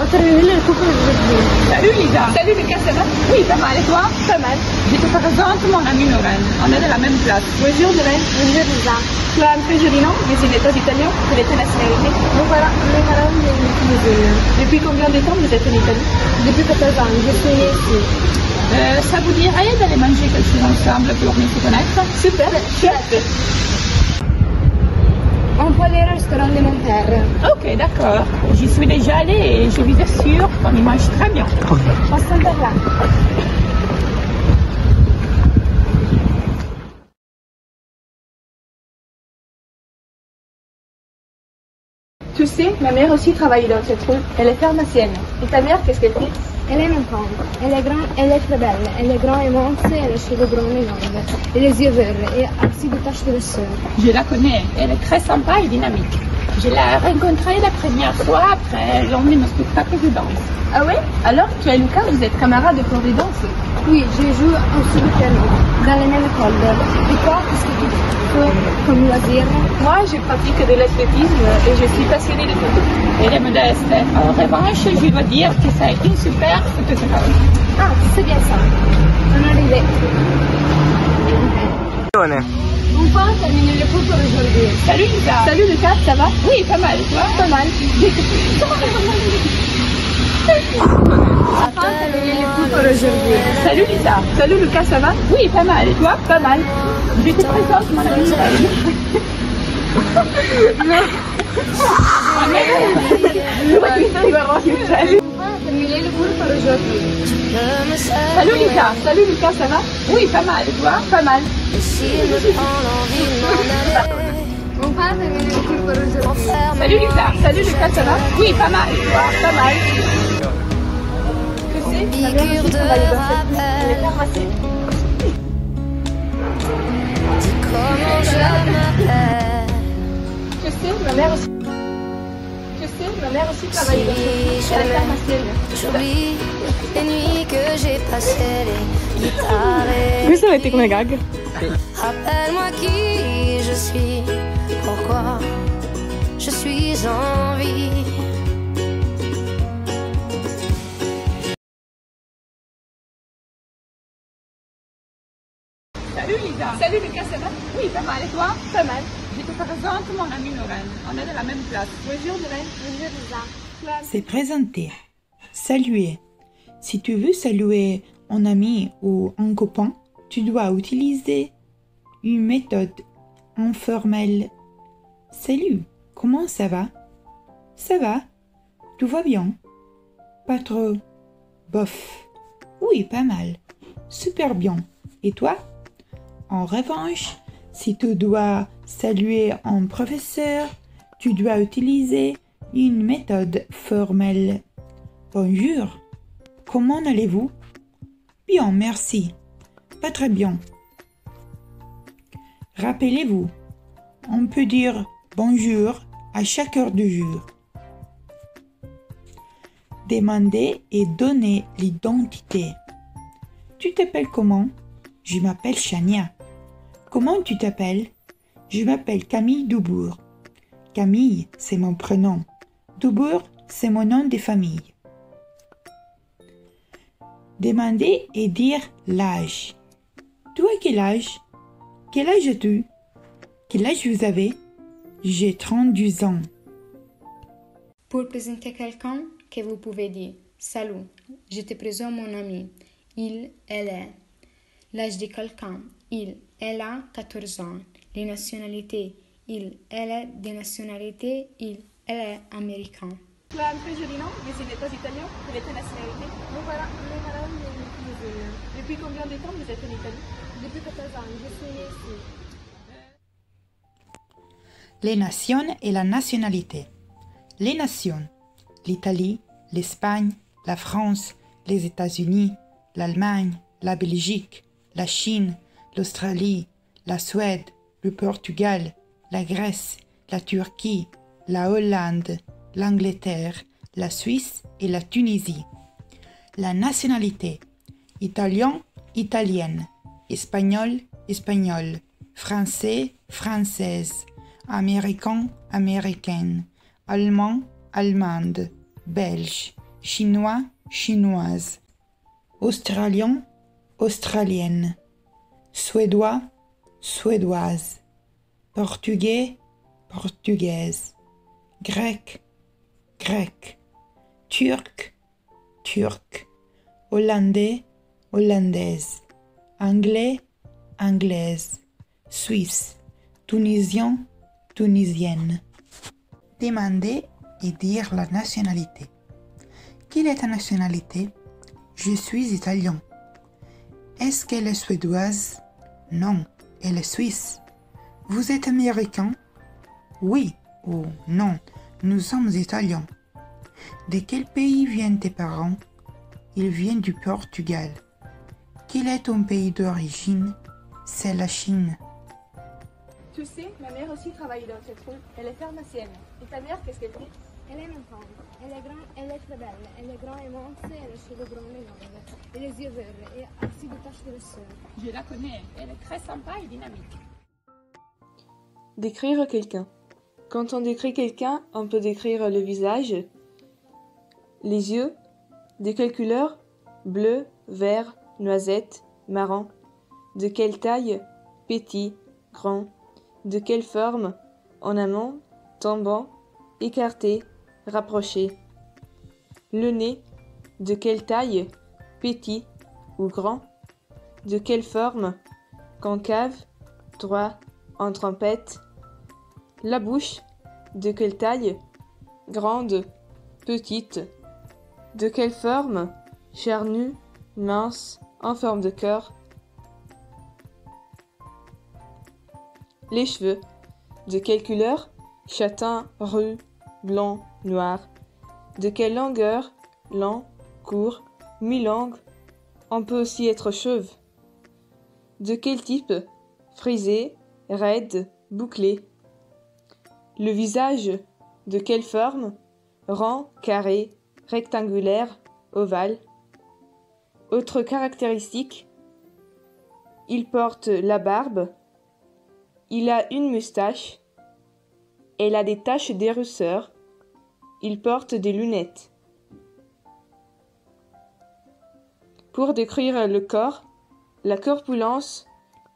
terminé le cours aujourd'hui. Salut Lisa. Salut Lucas, ça va? Oui, pas mal. Et toi? Pas mal. Je te présente mon amie Lorraine. On est de la même classe. Bonjour Lorraine. Bonjour Lisa. Tu as un peu joli nom, mais c'est l'état italien. Quelle est ta nationalité? Mes parents viennent d'Italie. Depuis combien de temps vous êtes en Italie? Depuis 14 ans, je suis née ici. Ça vous dirait d'aller manger quelque chose ensemble pour mieux se connaître? Super, chouette. On peut aller au restaurant de mon père. Ok, d'accord. J'y suis déjà allée et je vous assure qu'on y mange très bien. Passons par là. Tu sais, ma mère aussi travaille dans cette rue. Elle est pharmacienne. Et ta mère, qu'est-ce qu'elle fait? Elle est mon femme. Elle est grande, elle est très belle. Elle est grande et mince, elle a les cheveux bruns et longs. Et les yeux verts et aussi des taches de sueur. Je la connais. Elle est très sympa et dynamique. Je l'ai rencontrée la première fois après l'emmener mon spectacle de danse. Ah oui? Alors, tu et Lucas, vous êtes camarades de cours de danse? Oui, je joue aussi du piano dans la même école. Et toi, qu'est-ce que tu fais comme loisir? Moi, je pratique de l'athlétisme et je suis passionnée de photo. Elle est modeste. En revanche, je dois dire que ça a été une super photographe. Ah, c'est bien ça. On est arrivé. On peut terminer le cours pour aujourd'hui. Salut Lucas. Salut Lucas, ça va? Oui, pas mal. Toi? Pas mal. On peut terminer le cours pour aujourd'hui. Salut Lisa. Salut Lucas, ça va? Oui, pas mal. Et toi? Pas mal. Je te présente mon amie Lorraine. Salut. Terminer le cours pour aujourd'hui. Salut Lucas. Salut Lucas, ça va? Oui, pas mal. Et toi? Pas mal. On va terminer le cours pour aujourd'hui. Salut Lucas. Salut Lucas, ça va? Oui, pas mal. Et toi? Pas mal. Tu sais, ma mère aussi travaille dans cette rue. Elle est pharmacienne. Tu sais, ma mère aussi. Ma mère aussi travaille dans cette rue. Elle est pharmacienne. J'oublie les nuits que j'ai passées, les guitares. Questa avete come gag? Rappelle-moi qui je suis, pourquoi je suis en vie. Salut Lisa. Salut Lucas, ça va? Oui, pas mal. Et toi? Pas mal. Je te présente mon amie Lorraine. On est de la même classe. Bonjour Lorraine. Bonjour Lisa. C'est présenter. Saluer. Si tu veux saluer un ami ou un copain, tu dois utiliser une méthode informelle. Salut, comment ça va? Ça va? Tout va bien? Pas trop? Bof. Oui, pas mal. Super bien. Et toi? En revanche, si tu dois saluer un professeur, tu dois utiliser une méthode formelle. Bonjour, comment allez-vous? Bien, merci. Pas très bien. Rappelez-vous, on peut dire bonjour à chaque heure du jour. Demander et donner l'identité. Tu t'appelles comment? Je m'appelle Chania. Comment tu t'appelles? Je m'appelle Camille Dubourg. Camille, c'est mon prénom. Dubourg, c'est mon nom de famille. Demander et dire l'âge. Tu as quel âge? Quel âge as-tu? Quel âge vous avez? J'ai 32 ans. Pour présenter quelqu'un, que vous pouvez dire « Salut, je te présente mon ami. Il, elle est. » L'âge de quelqu'un, il, elle a 14 ans. Les nationalités, il, elle est de nationalité, il, elle est américain. Tu as un peu joli nom, mais c'est l'état italien. Quelle est ta nationalité? Mes parents viennent d'Italie. Depuis combien de temps vous êtes en Italie? Depuis 14 ans, je suis née ici. Les nations et la nationalité. Les nations. L'Italie, l'Espagne, la France, les États-Unis, l'Allemagne, la Belgique, la Chine, l'Australie, la Suède, le Portugal, la Grèce, la Turquie, la Hollande, l'Angleterre, la Suisse et la Tunisie. La nationalité. Italien, italienne. Espagnol, espagnol. Français, française. Américain, américaine. Allemand, allemande. Belge. chinois, chinoise, australien, australienne, suédois, suédoise, portugais, portugaise, grec, grec, turc, turc, hollandais, hollandaise, anglais, anglaise, suisse, tunisien, tunisienne. Demander et dire la nationalité. Quelle est ta nationalité? Je suis italien. Est-ce qu'elle est suédoise? Non, elle est suisse. Vous êtes américain? Oui ou non, nous sommes italiens. De quel pays viennent tes parents? Ils viennent du Portugal. Quel est ton pays d'origine? C'est la Chine. Tu sais, ma mère aussi travaille dans cette rue. Elle est pharmacienne. Et ta mère, qu'est-ce qu'elle fait? Elle est une femme. Elle est grande, elle est très belle. Elle est grande et mince, elle a les cheveux bruns et longs, et les yeux verts, et aussi des taches de sueur. Je la connais. Elle est très sympa et dynamique. Décrire quelqu'un. Quand on décrit quelqu'un, on peut décrire le visage, les yeux, de quelle couleur? Bleu, vert, noisette, marron. De quelle taille? Petit, grand. De quelle forme? En amont, tombant, écarté, rapproché. Le nez, de quelle taille? Petit ou grand. De quelle forme? Concave, droit, en trompette. La bouche, de quelle taille? Grande, petite. De quelle forme? Charnue, mince, en forme de cœur. Les cheveux, de quelle couleur? Châtain, roux, blanc, noir. De quelle longueur? Long, court, mi-longue. On peut aussi être chauve. De quel type? Frisé, raide, bouclé. Le visage, de quelle forme? Rond, carré, rectangulaire, ovale. Autre caractéristique, il porte la barbe, il a une moustache, elle a des taches de rousseur, il porte des lunettes. Pour décrire le corps, la corpulence,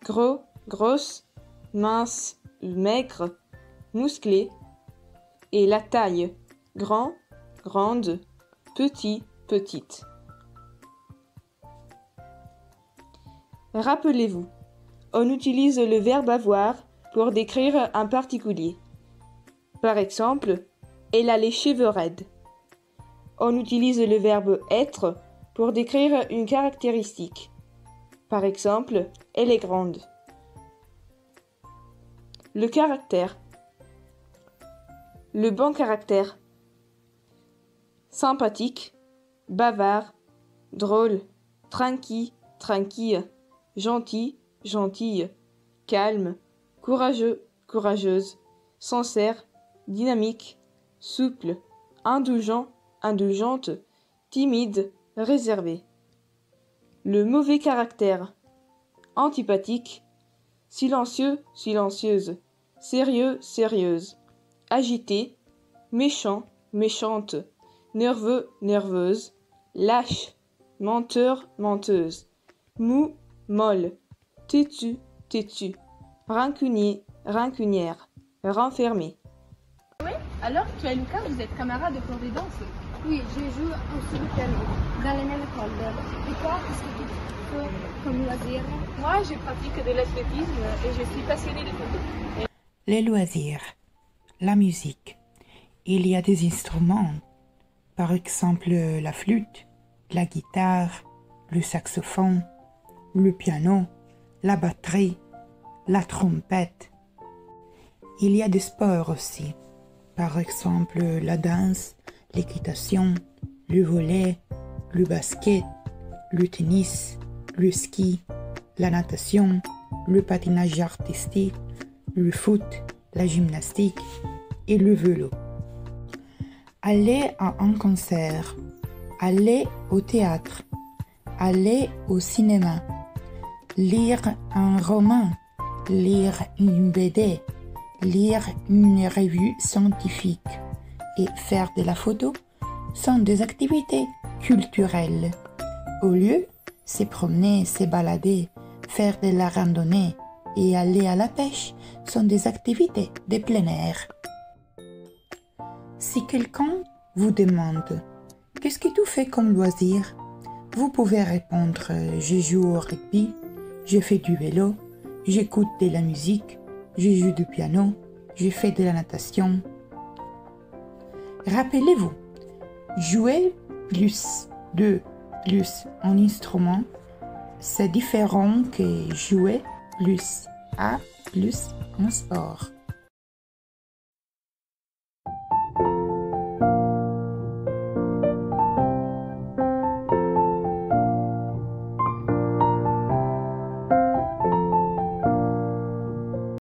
gros, grosse, mince, maigre, musclé, et la taille, grand, grande, petit, petite. Rappelez-vous, on utilise le verbe avoir pour décrire un particulier. Par exemple, elle a les cheveux raides. On utilise le verbe être pour décrire une caractéristique. Par exemple, elle est grande. Le caractère. Le bon caractère. Sympathique, bavard, drôle, tranquille, tranquille, gentil, gentille, calme, courageux, courageuse, sincère, dynamique, souple, indulgent, indulgente, timide, réservé. Le mauvais caractère. Antipathique, silencieux, silencieuse, sérieux, sérieuse, agité, méchant, méchante, nerveux, nerveuse, lâche, menteur, menteuse, mou, molle, têtu, têtu, rancunier, rancunière, renfermé. Oui, alors tu et Lucas, vous êtes camarades de cours de danse? Oui, je joue aussi du piano, dans la même école. Et toi, qu'est-ce que tu fais comme loisir? Moi, je pratique de l'athlétisme et je suis passionnée de foot. Les loisirs, la musique. Il y a des instruments, par exemple la flûte, la guitare, le saxophone, le piano, la batterie, la trompette. Il y a des sports aussi, par exemple la danse, l'équitation, le volley, le basket, le tennis, le ski, la natation, le patinage artistique, le foot, la gymnastique et le vélo. Aller à un concert, aller au théâtre, aller au cinéma, lire un roman, lire une BD, lire une revue scientifique et faire de la photo sont des activités culturelles. Au lieu, se promener, se balader, faire de la randonnée et aller à la pêche sont des activités de plein air. Si quelqu'un vous demande « Qu'est-ce que tu fais comme loisir ?» vous pouvez répondre « Je joue au rugby, je fais du vélo, j'écoute de la musique, je joue du piano, je fais de la natation. » Rappelez-vous, jouer plus un instrument, c'est différent que jouer plus un sport.